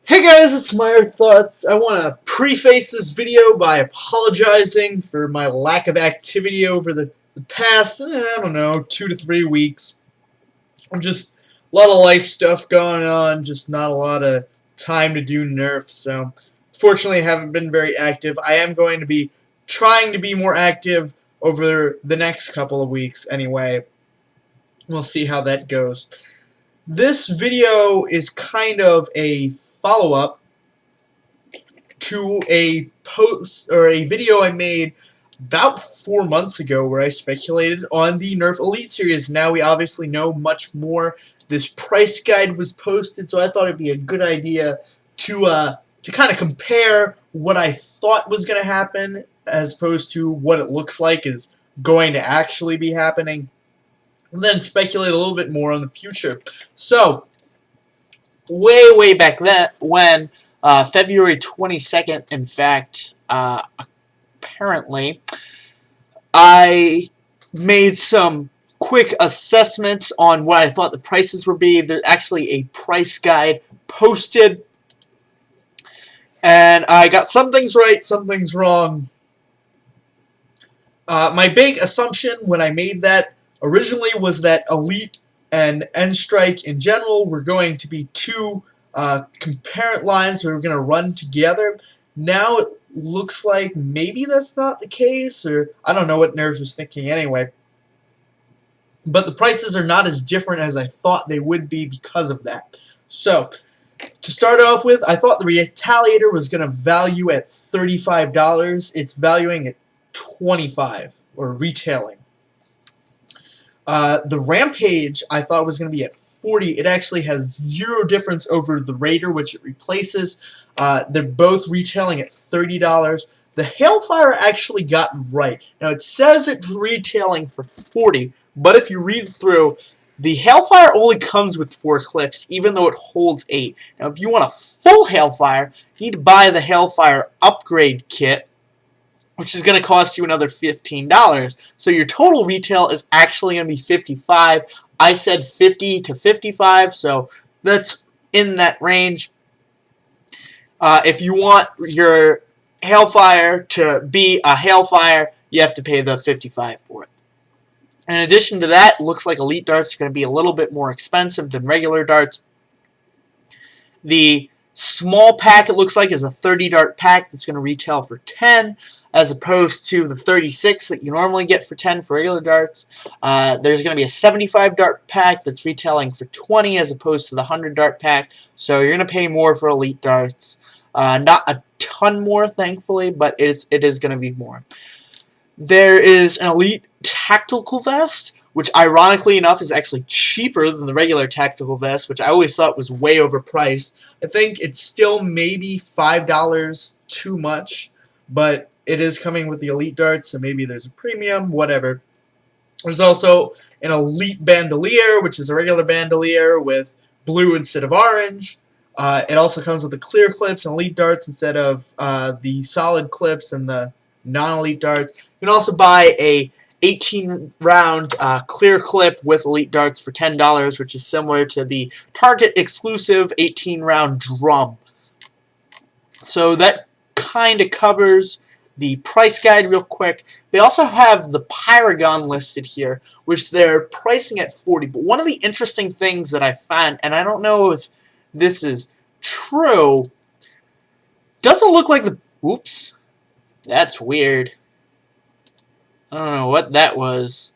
Hey guys, it's Meyer Thoughts. I want to preface this video by apologizing for my lack of activity over the past, I don't know, 2 to 3 weeks. I'm just a lot of life stuff going on, just not a lot of time to do Nerf, so fortunately I haven't been very active. I am going to be trying to be more active over the next couple of weeks anyway. We'll see how that goes. This video is kind of a follow-up to a post or a video I made about 4 months ago where I speculated on the Nerf Elite Series. Now we obviously know much more. This price guide was posted, so I thought it'd be a good idea to kind of compare what I thought was going to happen as opposed to what it looks like is going to actually be happening, and then speculate a little bit more on the future. So, way back then, when February 22nd, in fact, apparently, I made some quick assessments on what I thought the prices would be. There's actually a price guide posted, and I got some things right, some things wrong. My big assumption when I made that originally was that Elite and N-Strike in general were going to be two concurrent lines that were going to run together. Now it looks like maybe that's not the case, or I don't know what Nerf was thinking anyway. But the prices are not as different as I thought they would be because of that. So, to start off with, I thought the Retaliator was going to value at $35. It's valuing at $25, or retailing. The Rampage I thought was going to be at $40. It actually has zero difference over the Raider, which it replaces. They're both retailing at $30. The Hailfire actually got right. Now it says it's retailing for $40, but if you read through, the Hailfire only comes with 4 clips, even though it holds 8. Now if you want a full Hailfire, you need to buy the Hailfire upgrade kit, which is going to cost you another $15. So your total retail is actually going to be $55. I said 50 to 55, so that's in that range. If you want your Hailfire to be a Hailfire, you have to pay the $55 for it. In addition to that, it looks like Elite darts are going to be a little bit more expensive than regular darts. The small pack, it looks like, is a 30 dart pack that's going to retail for $10, as opposed to the 36 that you normally get for $10 for regular darts. There's going to be a 75 dart pack that's retailing for $20, as opposed to the 100 dart pack. So you're going to pay more for Elite darts. Not a ton more, thankfully, but it is going to be more. There is an Elite tactical vest, which ironically enough is actually cheaper than the regular tactical vest, which I always thought was way overpriced. I think it's still maybe $5 too much, but it is coming with the Elite darts, so maybe there's a premium, whatever. There's also an Elite bandolier, which is a regular bandolier with blue instead of orange. It also comes with the clear clips and Elite darts instead of the solid clips and the non-Elite darts. You can also buy a 18-round clear clip with Elite darts for $10, which is similar to the Target exclusive 18-round drum. So that kind of covers the price guide real quick. They also have the Paragon listed here, which they're pricing at $40. But one of the interesting things that I found, and I don't know if this is true, doesn't look like the... Oops. That's weird. I don't know what that was.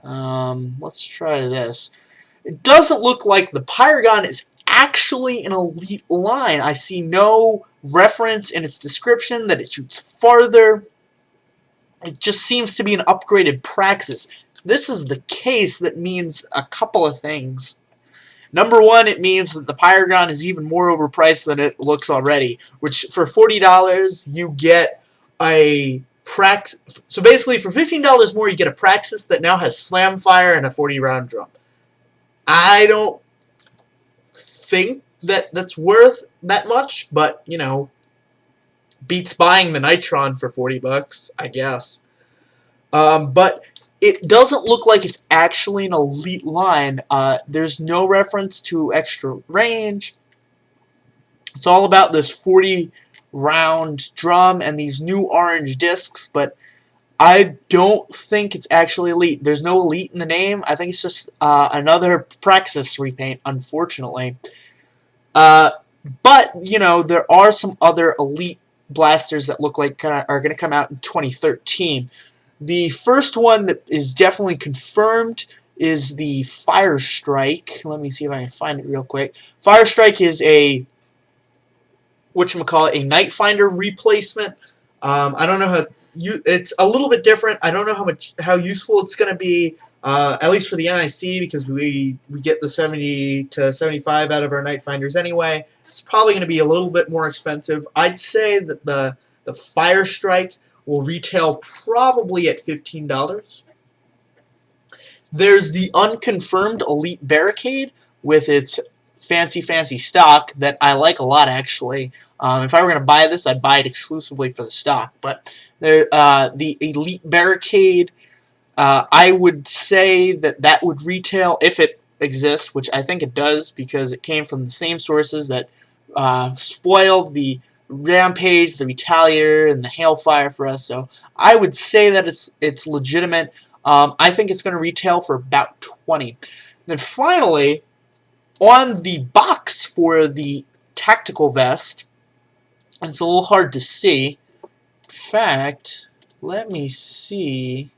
Let's try this. It doesn't look like the Paragon is actually an Elite line. I see no reference in its description that it shoots farther. It just seems to be an upgraded Praxis. If this is the case, that means a couple of things. Number one, it means that the Paragon is even more overpriced than it looks already, which for $40 you get a Praxis. So basically for $15 more you get a Praxis that now has slam fire and a 40-round drum. I don't think that that's worth that much, but you know, beats buying the Nitron for $40, I guess. But it doesn't look like it's actually an Elite line. There's no reference to extra range. It's all about this 40 round drum and these new orange discs, but I don't think it's actually Elite. There's no Elite in the name. I think it's just another Praxis repaint, unfortunately. But, you know, there are some other Elite blasters that look like are going to come out in 2013. The first one that is definitely confirmed is the Fire Strike. Let me see if I can find it real quick. Fire Strike is a whatchamacallit, a Nightfinder replacement. I don't know how it's a little bit different. I don't know how useful it's going to be, at least for the NIC, because we get the 70 to 75 out of our Nightfinders anyway. It's probably going to be a little bit more expensive. I'd say that the Fire Strike will retail probably at $15. There's the unconfirmed Elite Barricade with its fancy stock that I like a lot, actually. If I were going to buy this, I'd buy it exclusively for the stock. But the Elite Barricade, I would say that would retail, if it exists, which I think it does, because it came from the same sources that spoiled the Rampage, the Retaliator, and the Hailfire for us. So I would say that it's legitimate. I think it's going to retail for about $20. Then finally, on the box for the tactical vest, it's a little hard to see. In fact, let me see.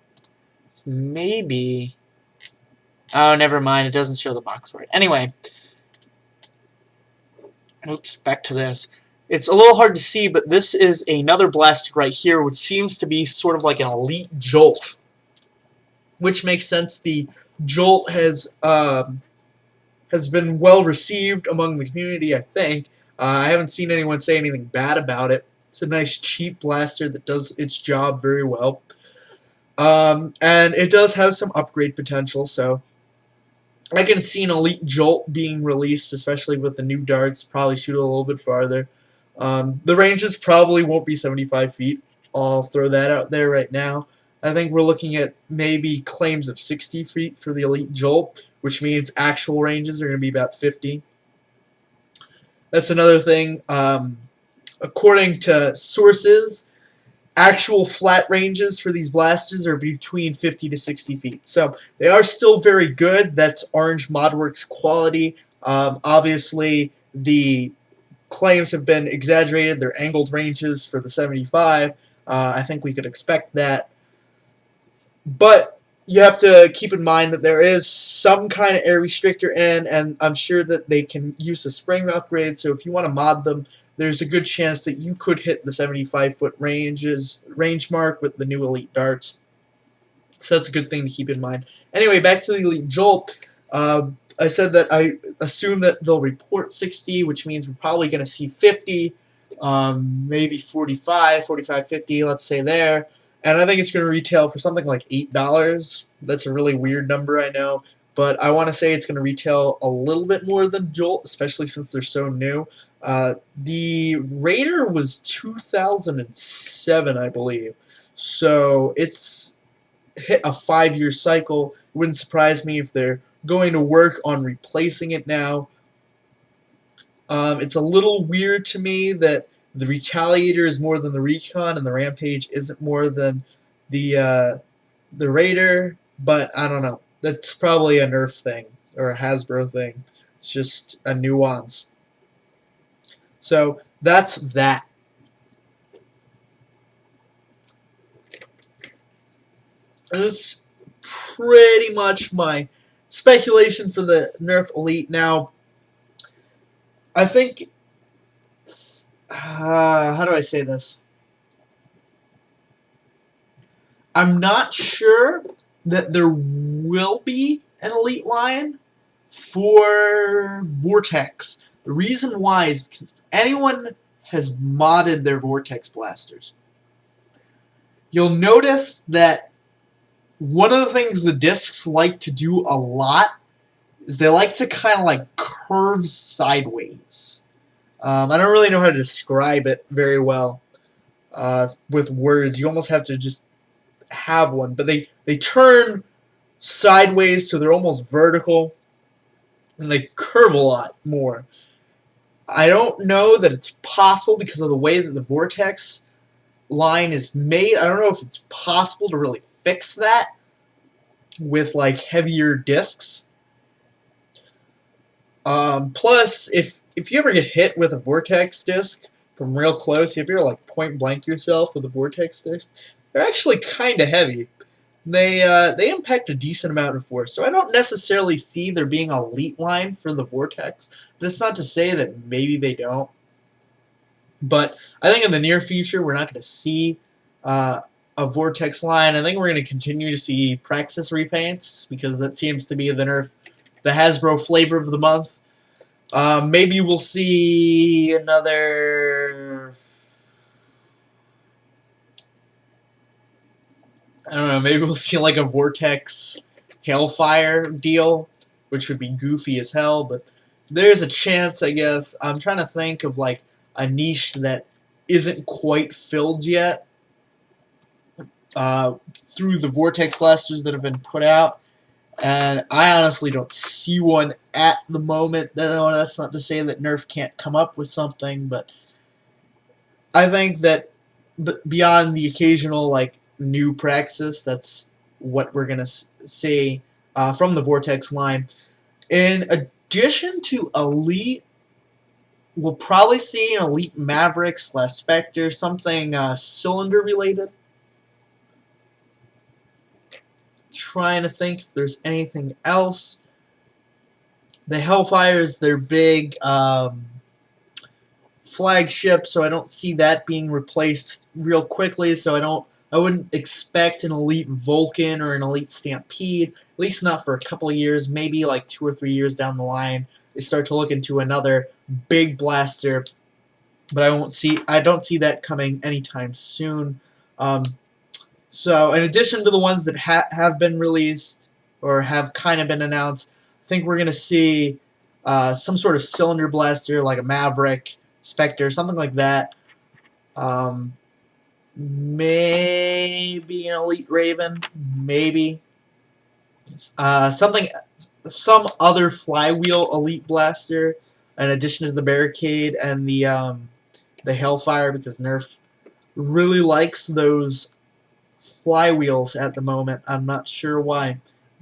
Maybe. Oh, never mind. It doesn't show the box for it. Anyway. Oops, back to this. It's a little hard to see, but this is another blaster right here, which seems to be sort of like an Elite Jolt. Which makes sense. The Jolt has been well received among the community, I think. I haven't seen anyone say anything bad about it. It's a nice cheap blaster that does its job very well. And it does have some upgrade potential, so I can see an Elite Jolt being released, especially with the new darts, probably shoot a little bit farther. The ranges probably won't be 75 feet. I'll throw that out there right now. I think we're looking at maybe claims of 60 feet for the Elite Jolt, which means actual ranges are going to be about 50. That's another thing. According to sources, actual flat ranges for these blasters are between 50 to 60 feet. So they are still very good. That's Orange Modworks quality. Obviously, the claims have been exaggerated. They're angled ranges for the 75. I think we could expect that. But you have to keep in mind that there is some kind of air restrictor in, and I'm sure that they can use a spring upgrade, so if you want to mod them, there's a good chance that you could hit the 75-foot range mark with the new Elite darts. So that's a good thing to keep in mind. Anyway, back to the Elite Jolt. I said that I assume that they'll report 60, which means we're probably going to see 50, maybe 45, 50, let's say there. And I think it's going to retail for something like $8. That's a really weird number, I know. But I want to say it's going to retail a little bit more than Jolt, especially since they're so new. The Raider was 2007, I believe. So it's hit a 5-year cycle. It wouldn't surprise me if they're going to work on replacing it now. It's a little weird to me that the Retaliator is more than the Recon, and the Rampage isn't more than the Raider. But I don't know. That's probably a Nerf thing or a Hasbro thing. It's just a nuance. So that's that. And this is pretty much my speculation for the Nerf Elite. Now, I think, how do I say this? I'm not sure that there will be an Elite line for Vortex. The reason why is because if anyone has modded their Vortex blasters, you'll notice that one of the things the discs like to do a lot is they like to kind of like curve sideways. I don't really know how to describe it very well with words. You almost have to just have one. But they turn sideways, so they're almost vertical, and they curve a lot more. I don't know that it's possible because of the way that the Vortex line is made. I don't know if it's possible to really fix that with like heavier discs. Plus, if you ever get hit with a Vortex disc from real close, if you're like point blank yourself with a Vortex disc, they're actually kind of heavy. They impact a decent amount of force, so I don't necessarily see there being a elite line for the Vortex. That's not to say that maybe they don't, but I think in the near future we're not going to see a Vortex line. I think we're going to continue to see Praxis repaints because that seems to be the Hasbro flavor of the month. Maybe we'll see another. I don't know, maybe we'll see like a Vortex Hailfire deal, which would be goofy as hell, but there's a chance, I guess. I'm trying to think of like a niche that isn't quite filled yet through the Vortex blasters that have been put out, and I honestly don't see one at the moment. That's not to say that Nerf can't come up with something, but I think that beyond the occasional like new Praxis, that's what we're gonna see from the Vortex line. In addition to Elite, we'll probably see an Elite Maverick / Spectre, something cylinder related. Trying to think if there's anything else. The Hellfire is their big flagship, so I don't see that being replaced real quickly. So I wouldn't expect an Elite Vulcan or an Elite Stampede, at least not for a couple of years, maybe like 2 or 3 years down the line. They start to look into another big blaster, but I don't see that coming anytime soon. So in addition to the ones that have been released or have kind of been announced, I think we're going to see some sort of cylinder blaster like a Maverick, Spectre, something like that. Maybe an Elite Raven, maybe some other flywheel Elite blaster in addition to the Barricade and the Hellfire, because Nerf really likes those flywheels at the moment. I'm not sure why,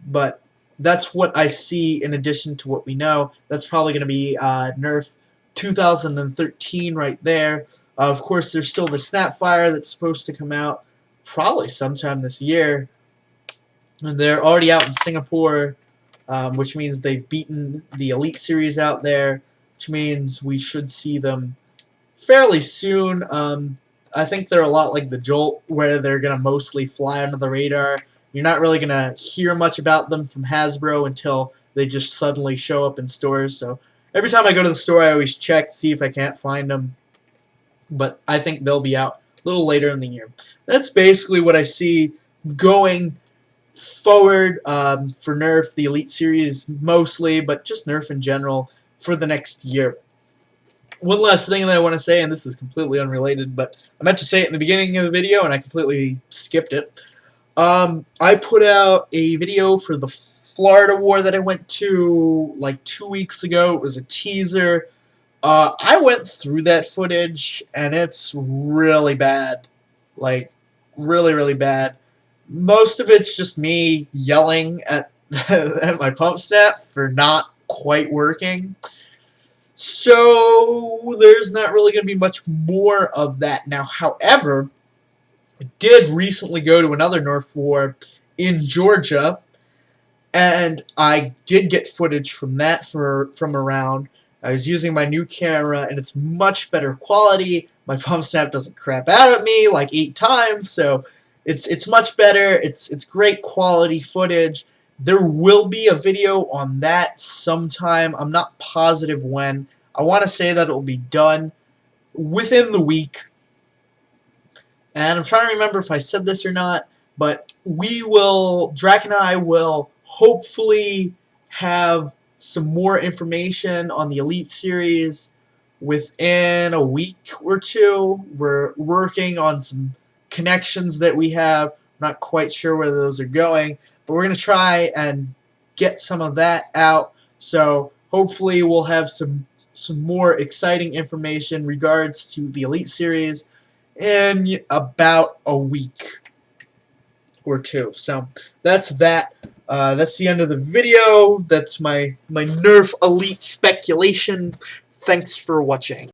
but that's what I see in addition to what we know. That's probably going to be Nerf 2013 right there. Of course, there's still the Snapfire that's supposed to come out probably sometime this year. And they're already out in Singapore, which means they've beaten the Elite Series out there, which means we should see them fairly soon. I think they're a lot like the Jolt, where they're going to mostly fly under the radar. You're not really going to hear much about them from Hasbro until they just suddenly show up in stores. So every time I go to the store, I always check to see if I can't find them. But I think they'll be out a little later in the year. That's basically what I see going forward for Nerf, the Elite Series mostly, but just Nerf in general for the next year. One last thing that I want to say, and this is completely unrelated, but I meant to say it in the beginning of the video and I completely skipped it. I put out a video for the Florida War that I went to like 2 weeks ago. It was a teaser. I went through that footage and it's really bad. Like, really, really bad. Most of it's just me yelling at, at my pump snap for not quite working. So there's not really going to be much more of that. Now, however, I did recently go to another Nerf war in Georgia, and I did get footage from that from around. I was using my new camera, and it's much better quality. My pump snap doesn't crap out at me like 8 times, so it's much better. It's great quality footage. There will be a video on that sometime. I'm not positive when. I want to say that it will be done within the week. And I'm trying to remember if I said this or not, but Drac and I will hopefully have some more information on the Elite Series within a week or two. We're working on some connections that we have. I'm not quite sure where those are going, but we're going to try and get some of that out. So hopefully we'll have some some more exciting information regards to the Elite Series in about a week or two. So that's that. That's the end of the video. That's my Nerf Elite speculation. Thanks for watching.